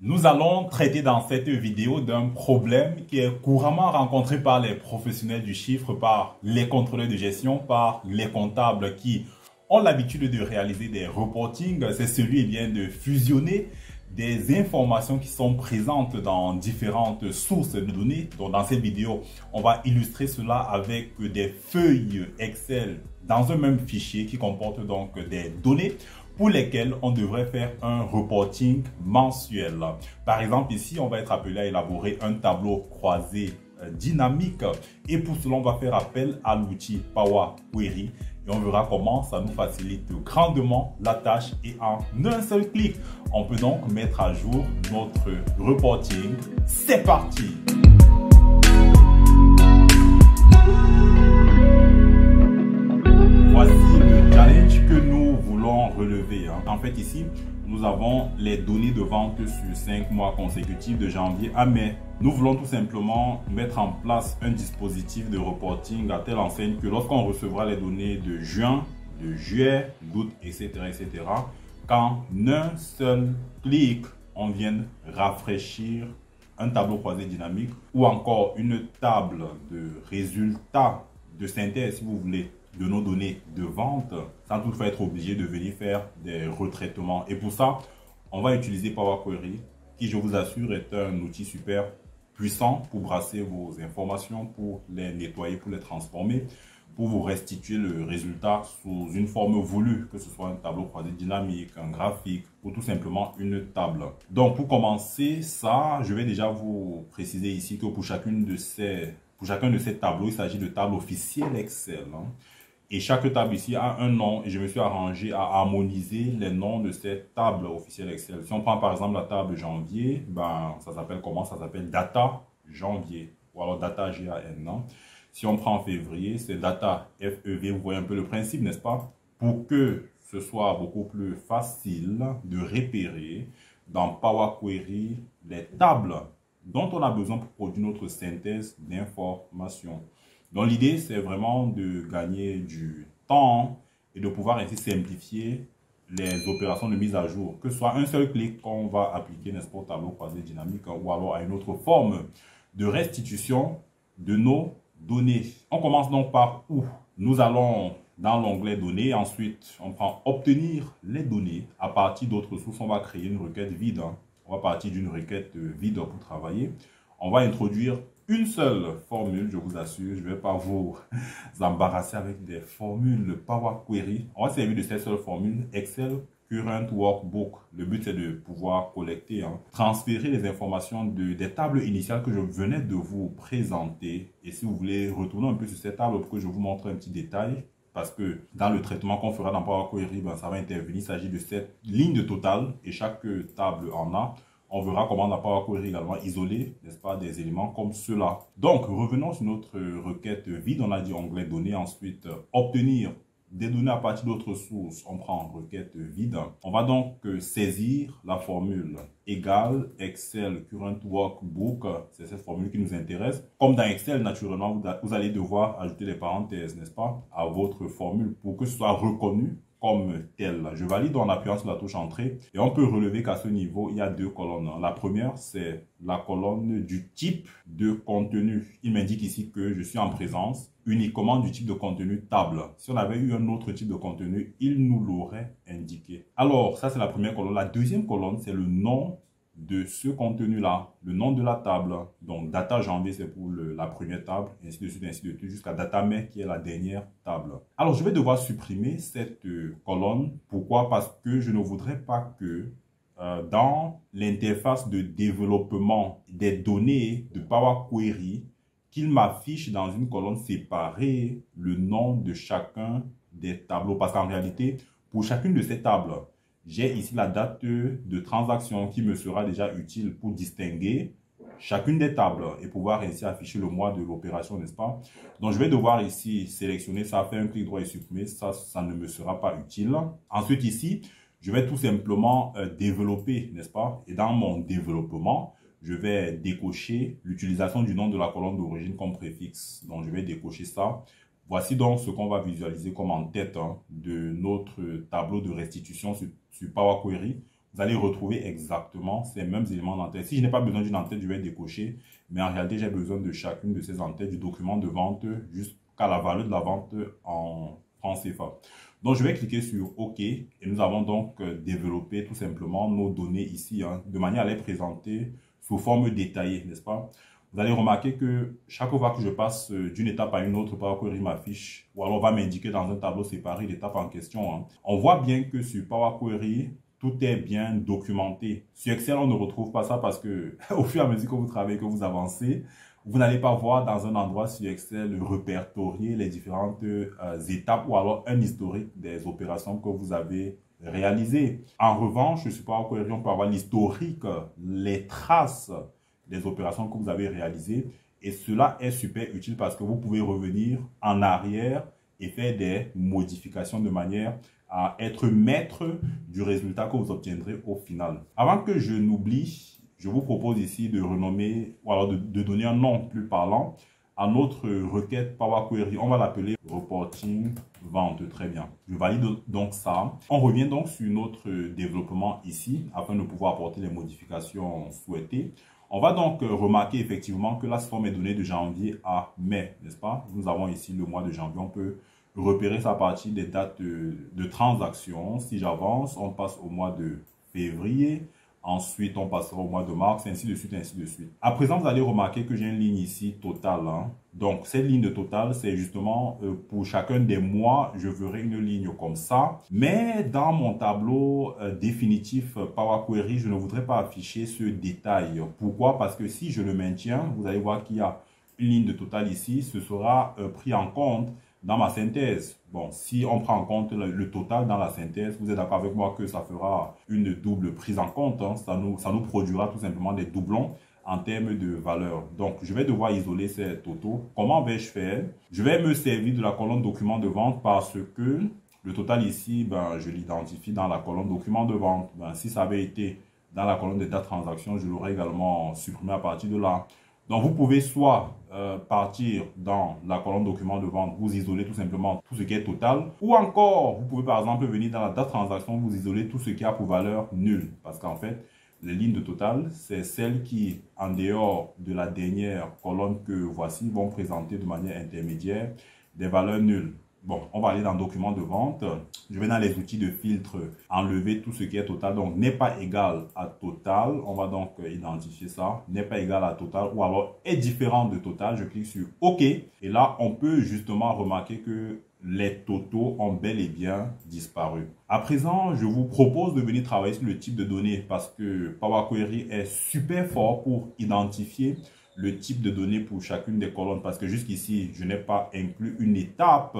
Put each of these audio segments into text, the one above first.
Nous allons traiter dans cette vidéo d'un problème qui est couramment rencontré par les professionnels du chiffre, par les contrôleurs de gestion, par les comptables qui ont l'habitude de réaliser des reportings. C'est celui de fusionner des informations qui sont présentes dans différentes sources de données. Donc dans cette vidéo, on va illustrer cela avec des feuilles Excel dans un même fichier qui comporte donc des données pour lesquels on devrait faire un reporting mensuel. Par exemple, ici, on va être appelé à élaborer un tableau croisé dynamique et pour cela, on va faire appel à l'outil Power Query et on verra comment ça nous facilite grandement la tâche et en un seul clic, on peut donc mettre à jour notre reporting. C'est parti! Voici le challenge que nous voulons relever. En fait, ici, nous avons les données de vente sur 5 mois consécutifs de janvier à mai. Nous voulons tout simplement mettre en place un dispositif de reporting à telle enseigne que lorsqu'on recevra les données de juin, de juillet, d'août, etc., qu'en un seul clic, on vienne rafraîchir un tableau croisé dynamique ou encore une table de résultats de synthèse, si vous voulez, de nos données de vente, sans toutefois être obligé de venir faire des retraitements. Et pour ça, on va utiliser Power Query, qui, je vous assure, est un outil super puissant pour brasser vos informations, pour les nettoyer, pour les transformer, pour vous restituer le résultat sous une forme voulue, que ce soit un tableau croisé dynamique, un graphique, ou tout simplement une table. Donc, pour commencer ça, je vais déjà vous préciser ici que pour chacun de ces tableaux, il s'agit de tables officielles Excel. Et chaque table ici a un nom et je me suis arrangé à harmoniser les noms de ces tables officielles Excel. Si on prend par exemple la table janvier, ça s'appelle comment? Ça s'appelle Data Janvier ou alors Data GAN. Si on prend février, c'est Data FEV. Vous voyez un peu le principe, n'est-ce pas? Pour que ce soit beaucoup plus facile de repérer dans Power Query les tables dont on a besoin pour produire notre synthèse d'informations. Donc l'idée, c'est vraiment de gagner du temps et de pouvoir ainsi simplifier les opérations de mise à jour. Que ce soit un seul clic qu'on va appliquer, n'est-ce pas, au tableau croisé dynamique ou alors à une autre forme de restitution de nos données. On commence donc par où? Nous allons dans l'onglet données, ensuite on prend obtenir les données. À partir d'autres sources, on va créer une requête vide. On va partir d'une requête vide pour travailler. On va introduire une seule formule, je vous assure, je ne vais pas vous embarrasser avec des formules Power Query. On va servir de cette seule formule Excel Current Workbook. Le but, c'est de pouvoir collecter, transférer les informations des tables initiales que je venais de vous présenter. Et si vous voulez retourner un peu sur cette table pour que je vous montre un petit détail, parce que dans le traitement qu'on fera dans Power Query, ça va intervenir. Il s'agit de cette ligne de total et chaque table en a. On verra comment dans Power Query également isoler, n'est-ce pas, des éléments comme cela. Donc, revenons sur notre requête vide. On a dit onglet données. Ensuite, obtenir des données à partir d'autres sources. On prend requête vide. On va donc saisir la formule égale Excel Current Workbook. C'est cette formule qui nous intéresse. Comme dans Excel, naturellement, vous allez devoir ajouter des parenthèses, n'est-ce pas, à votre formule pour que ce soit reconnu comme tel. Je valide en appuyant sur la touche entrée et on peut relever qu'à ce niveau, il y a deux colonnes. La première, c'est la colonne du type de contenu. Il m'indique ici que je suis en présence uniquement du type de contenu table. Si on avait eu un autre type de contenu, il nous l'aurait indiqué. Alors, ça c'est la première colonne. La deuxième colonne, c'est le nom de ce contenu-là, le nom de la table. Donc, data janvier, c'est pour la première table, ainsi de suite, jusqu'à data mai, qui est la dernière table. Alors, je vais devoir supprimer cette colonne. Pourquoi? Parce que je ne voudrais pas que dans l'interface de développement des données de Power Query, qu'il m'affiche dans une colonne séparée le nom de chacun des tableaux. Parce qu'en réalité, pour chacune de ces tables, j'ai ici la date de transaction qui me sera déjà utile pour distinguer chacune des tables et pouvoir ainsi afficher le mois de l'opération, n'est-ce pas? Donc, je vais devoir ici sélectionner ça, faire un clic droit et supprimer. Ça ne me sera pas utile. Ensuite, ici, je vais tout simplement développer, n'est-ce pas? Et dans mon développement, je vais décocher l'utilisation du nom de la colonne d'origine comme préfixe. Donc, je vais décocher ça. Voici donc ce qu'on va visualiser comme en tête de notre tableau de restitution sur Power Query. vous allez retrouver exactement ces mêmes éléments d'entête. Si je n'ai pas besoin d'une entête, je vais décocher. Mais en réalité, j'ai besoin de chacune de ces entêtes du document de vente jusqu'à la valeur de la vente en francs CFA. Donc, je vais cliquer sur OK et nous avons donc développé tout simplement nos données ici, hein, de manière à les présenter sous forme détaillée, n'est-ce pas? Vous allez remarquer que chaque fois que je passe d'une étape à une autre, Power Query m'affiche ou alors va m'indiquer dans un tableau séparé l'étape en question, hein. On voit bien que sur Power Query, tout est bien documenté. Sur Excel, on ne retrouve pas ça parce que au fur et à mesure que vous travaillez, que vous avancez, vous n'allez pas voir dans un endroit sur Excel répertorier les différentes étapes ou alors un historique des opérations que vous avez réalisées. En revanche, sur Power Query, on peut avoir l'historique, les traces des opérations que vous avez réalisées. Et cela est super utile parce que vous pouvez revenir en arrière et faire des modifications de manière à être maître du résultat que vous obtiendrez au final. Avant que je n'oublie, je vous propose ici de renommer, ou alors de donner un nom plus parlant à notre requête Power Query. On va l'appeler Reporting Vente. Très bien. Je valide donc ça. On revient donc sur notre développement ici afin de pouvoir apporter les modifications souhaitées. On va donc remarquer effectivement que la forme est donnée de janvier à mai, n'est-ce pas? Nous avons ici le mois de janvier. On peut repérer ça à partir des dates de transaction. Si j'avance, on passe au mois de février. Ensuite, on passera au mois de mars, ainsi de suite, ainsi de suite. À présent, vous allez remarquer que j'ai une ligne ici totale, hein. Donc, cette ligne de totale, c'est justement pour chacun des mois, je ferai une ligne comme ça. Mais dans mon tableau définitif Power Query, je ne voudrais pas afficher ce détail. Pourquoi? Parce que si je le maintiens, vous allez voir qu'il y a une ligne de totale ici. Ce sera pris en compte dans ma synthèse. Bon, si on prend en compte le total dans la synthèse, vous êtes d'accord avec moi que ça fera une double prise en compte, hein. Ça nous produira tout simplement des doublons en termes de valeur. Donc, je vais devoir isoler ces totaux. Comment vais-je faire? Je vais me servir de la colonne document de vente parce que le total ici, ben, je l'identifie dans la colonne document de vente. Ben, si ça avait été dans la colonne des dates transactions, je l'aurais également supprimé à partir de là. Donc, vous pouvez soit partir dans la colonne document de vente, vous isolez tout simplement tout ce qui est total. Ou encore, vous pouvez par exemple venir dans la date transaction, vous isolez tout ce qui a pour valeur nulle. Parce qu'en fait, les lignes de total, c'est celles qui, en dehors de la dernière colonne que voici, vont présenter de manière intermédiaire des valeurs nulles. Bon, on va aller dans document de vente. Je vais dans les outils de filtre, enlever tout ce qui est total. Donc, n'est pas égal à total. On va donc identifier ça. N'est pas égal à total ou alors est différent de total. Je clique sur OK. Et là, on peut justement remarquer que les totaux ont bel et bien disparu. À présent, je vous propose de venir travailler sur le type de données parce que Power Query est super fort pour identifier le type de données pour chacune des colonnes parce que jusqu'ici, je n'ai pas inclus une étape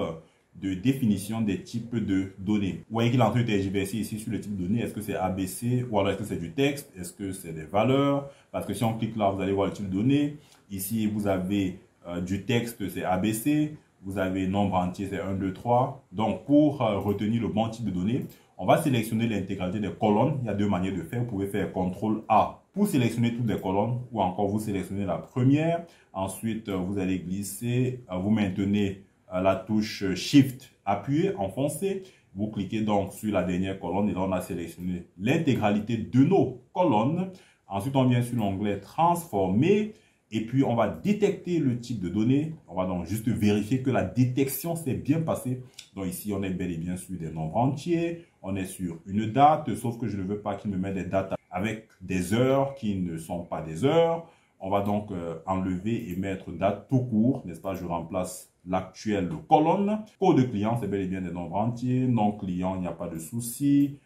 de définition des types de données. Vous voyez qu'il est en train de tergiverser ici sur le type de données. Est-ce que c'est ABC ou alors est-ce que c'est du texte? Est-ce que c'est des valeurs? Parce que si on clique là, vous allez voir le type de données. Ici, vous avez du texte, c'est ABC. Vous avez nombre entier, c'est 1, 2, 3. Donc, pour retenir le bon type de données, on va sélectionner l'intégralité des colonnes. Il y a deux manières de faire. Vous pouvez faire CTRL-A pour sélectionner toutes les colonnes ou encore vous sélectionnez la première. Ensuite, vous allez glisser, vous maintenez la touche Shift appuyé, enfoncé. Vous cliquez donc sur la dernière colonne et là, on a sélectionné l'intégralité de nos colonnes. Ensuite, on vient sur l'onglet Transformer. Et puis, on va détecter le type de données. On va donc juste vérifier que la détection s'est bien passée. Donc ici, on est bel et bien sur des nombres entiers. On est sur une date, sauf que je ne veux pas qu'il me mette des dates avec des heures qui ne sont pas des heures. On va donc enlever et mettre date tout court, n'est-ce pas? Je remplace l'actuelle colonne. Code client, c'est bel et bien des nombres entiers. Non client, il n'y a pas de souci.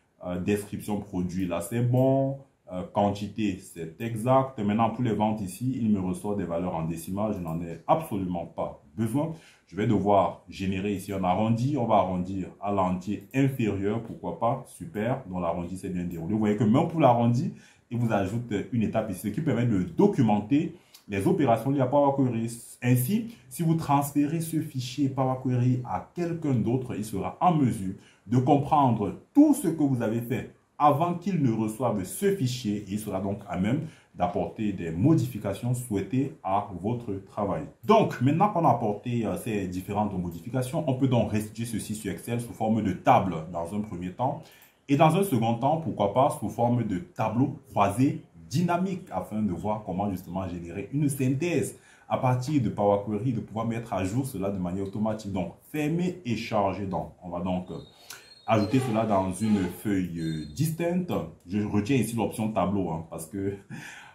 Description produit, là, c'est bon. Quantité, c'est exact. Maintenant, pour les ventes ici, il me ressort des valeurs en décimales. Je n'en ai absolument pas besoin. Je vais devoir générer ici un arrondi. On va arrondir à l'entier inférieur. Pourquoi pas? Super. Donc, l'arrondi, c'est bien déroulé. Vous voyez que même pour l'arrondi, il vous ajoute une étape ici qui permet de documenter les opérations liées à Power Query. Ainsi, si vous transférez ce fichier Power Query à quelqu'un d'autre, il sera en mesure de comprendre tout ce que vous avez fait avant qu'il ne reçoive ce fichier. Il sera donc à même d'apporter des modifications souhaitées à votre travail. Donc, maintenant qu'on a apporté ces différentes modifications, on peut donc restituer ceci sur Excel sous forme de table dans un premier temps. Et dans un second temps, pourquoi pas sous forme de tableau croisé dynamique afin de voir comment justement générer une synthèse à partir de Power Query, de pouvoir mettre à jour cela de manière automatique. Donc, fermer et charger. Donc, on va donc ajouter cela dans une feuille distincte. Je retiens ici l'option tableau parce que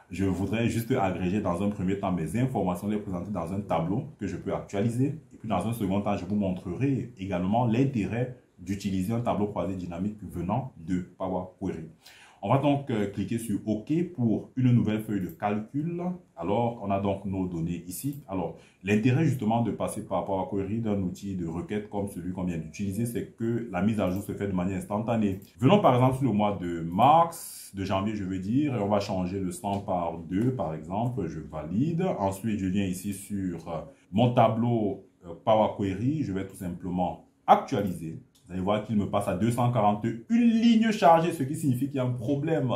je voudrais juste agréger dans un premier temps mes informations, les présenter dans un tableau que je peux actualiser. Et puis dans un second temps, je vous montrerai également l'intérêt d'utiliser un tableau croisé dynamique venant de Power Query. On va donc cliquer sur OK pour une nouvelle feuille de calcul. Alors, on a donc nos données ici. Alors, l'intérêt justement de passer par Power Query d'un outil de requête comme celui qu'on vient d'utiliser, c'est que la mise à jour se fait de manière instantanée. Venons par exemple sur le mois de mars, de janvier je veux dire, et on va changer le 100 par 2 par exemple. Je valide. Ensuite, je viens ici sur mon tableau Power Query. Je vais tout simplement actualiser. Vous allez voir qu'il me passe à 241 lignes chargées, ce qui signifie qu'il y a un problème.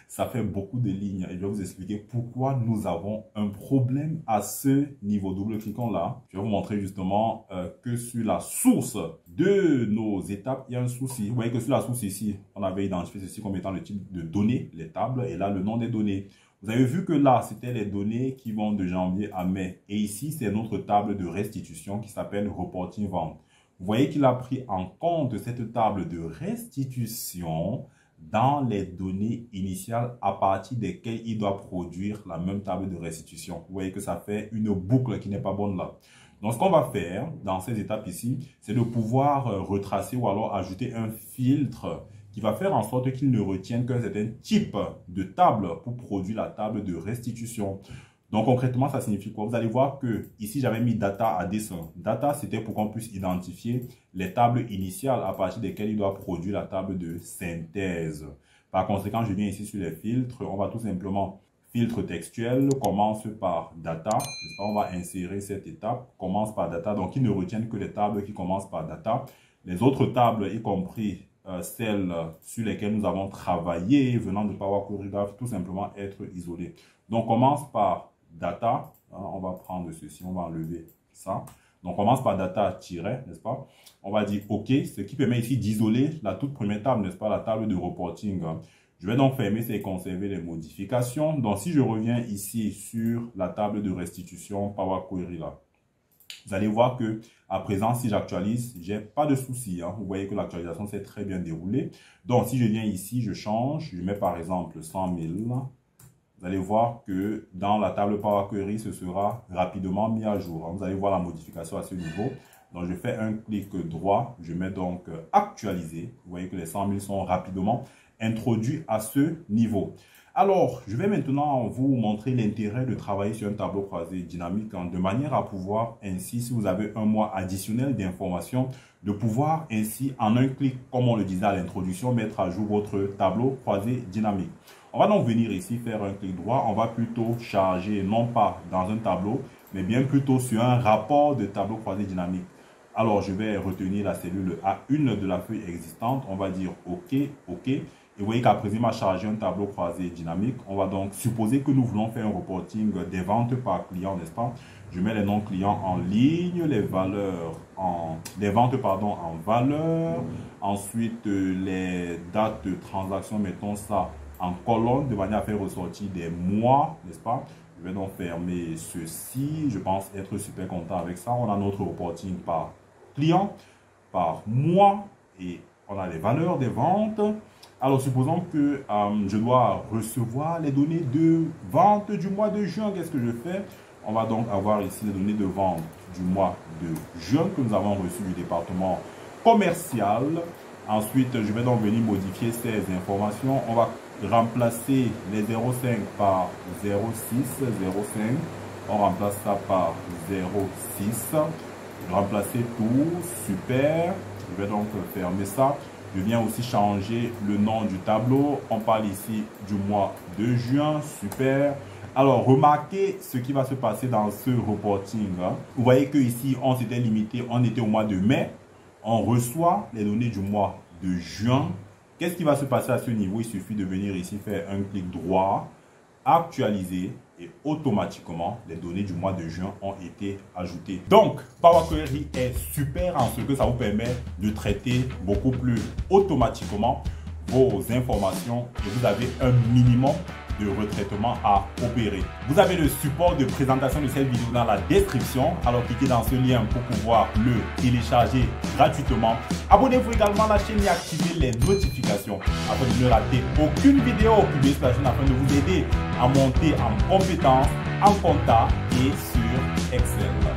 Ça fait beaucoup de lignes et je vais vous expliquer pourquoi nous avons un problème à ce niveau. Double-cliquons là. Je vais vous montrer justement que sur la source de nos étapes, il y a un souci. Vous voyez que sur la source ici, on avait identifié ceci comme étant le type de données, les tables, et là le nom des données. Vous avez vu que là, c'était les données qui vont de janvier à mai. Et ici, c'est notre table de restitution qui s'appelle Reporting Vente. Vous voyez qu'il a pris en compte cette table de restitution dans les données initiales à partir desquelles il doit produire la même table de restitution. Vous voyez que ça fait une boucle qui n'est pas bonne là. Donc, ce qu'on va faire dans ces étapes ici, c'est de pouvoir retracer ou alors ajouter un filtre qui va faire en sorte qu'il ne retienne qu'un certain type de table pour produire la table de restitution. Donc, concrètement, ça signifie quoi? Vous allez voir que ici, j'avais mis data à dessin. Data, c'était pour qu'on puisse identifier les tables initiales à partir desquelles il doit produire la table de synthèse. Par conséquent, je viens ici sur les filtres. On va tout simplement filtre textuel, commence par data. On va insérer cette étape, commence par data. Donc, il ne retiennent que les tables qui commencent par data. Les autres tables, y compris celles sur lesquelles nous avons travaillé venant de Power Query, doivent tout simplement être isolées. Donc, commence par data, on va prendre ceci, on va enlever ça. Donc, on commence par data tiret, n'est-ce pas? On va dire OK, ce qui permet ici d'isoler la toute première table, n'est-ce pas? La table de reporting. Je vais donc fermer ça et conserver les modifications. Donc, si je reviens ici sur la table de restitution Power Query là, vous allez voir que à présent, si j'actualise, j'ai pas de souci. Vous voyez que l'actualisation s'est très bien déroulée. Donc, si je viens ici, je change, je mets par exemple 100 000. Vous allez voir que dans la table Power Query, ce sera rapidement mis à jour. Vous allez voir la modification à ce niveau. Donc, je fais un clic droit. Je mets donc actualiser. Vous voyez que les 100 000 sont rapidement introduits à ce niveau. Alors, je vais maintenant vous montrer l'intérêt de travailler sur un tableau croisé dynamique de manière à pouvoir ainsi, si vous avez un mois additionnel d'informations, de pouvoir ainsi, en un clic, comme on le disait à l'introduction, mettre à jour votre tableau croisé dynamique. On va donc venir ici faire un clic droit. On va plutôt charger non pas dans un tableau, mais bien plutôt sur un rapport de tableau croisé dynamique. Alors, je vais retenir la cellule A1 de la feuille existante. On va dire OK, OK. Et vous voyez qu'après, il m'a chargé un tableau croisé dynamique. On va donc supposer que nous voulons faire un reporting des ventes par client, n'est-ce pas? Je mets les noms clients en ligne, les valeurs les ventes en valeur. Ensuite, les dates de transaction, mettons ça en colonne de manière à faire ressortir des mois, n'est-ce pas? Je vais donc fermer ceci. Je pense être super content avec ça. On a notre reporting par client, par mois et on a les valeurs des ventes. Alors, supposons que je dois recevoir les données de vente du mois de juin. Qu'est-ce que je fais? On va donc avoir ici les données de vente du mois de juin que nous avons reçues du département commercial. Ensuite, je vais donc venir modifier ces informations. On va remplacer les 0,5 par 0,6, 0,5. On remplace ça par 0,6. Remplacer tout, super. Je vais donc fermer ça. Je viens aussi changer le nom du tableau. On parle ici du mois de juin, super. Alors, remarquez ce qui va se passer dans ce reporting. Vous voyez que ici, on s'était limité, on était au mois de mai. On reçoit les données du mois de juin. Qu'est-ce qui va se passer à ce niveau? Il suffit de venir ici faire un clic droit, actualisé et automatiquement les données du mois de juin ont été ajoutées. Donc Power Query est super en ce que ça vous permet de traiter beaucoup plus automatiquement vos informations et vous avez un minimum de retraitement à opérer. Vous avez le support de présentation de cette vidéo dans la description. Alors cliquez dans ce lien pour pouvoir le télécharger gratuitement. Abonnez-vous également à la chaîne et activez les notifications afin de ne rater aucune vidéo publiée sur la chaîne afin de vous aider à monter en compétences en compta et sur Excel.